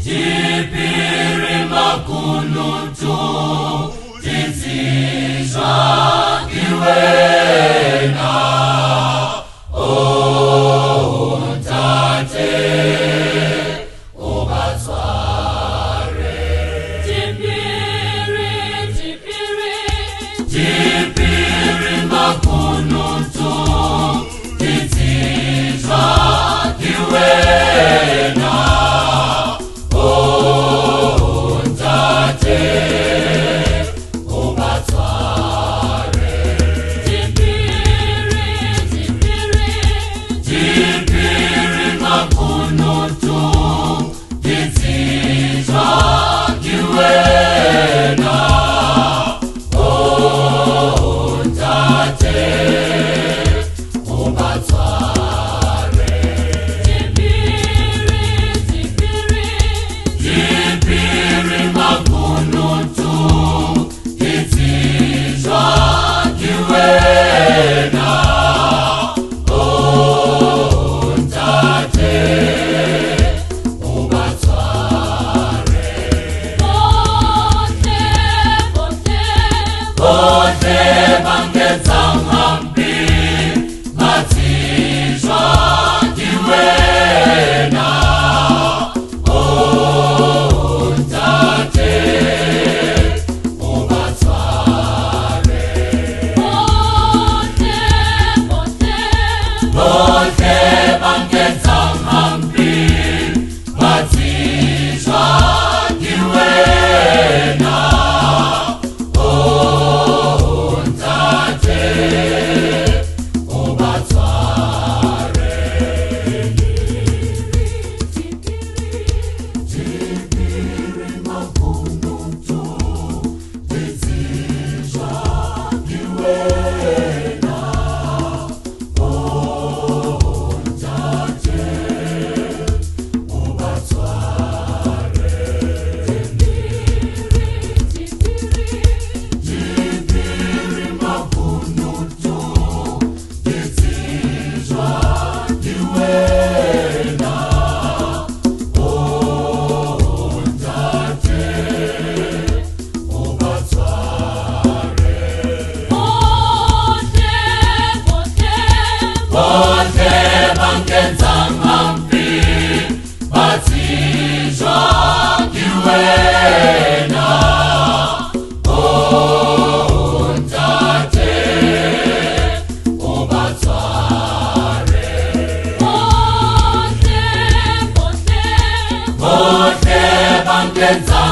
Jipiri makunutu tizizwa kiwena ontate obatsware. Jipiri makunutu tizizwa kiwena ontate obatsware. Jipiri makunutu tizizwa kiwena ontate obatsware. Jipiri makunutu tizizwa kiwena ontate obatsware. Bote bangeza ngambi batizwa kiwena ontate obatsware. Bote bangeza ngambi batizwa kiwena ontate obatsware. Jipiri makunutu tizizwa kiwena ontate obatsware. Jipiri makunutu tizizwa kiwena ontate obatsware. Bote bangeza ngambi batizwa kiwena ontate obatsware. Bote bangeza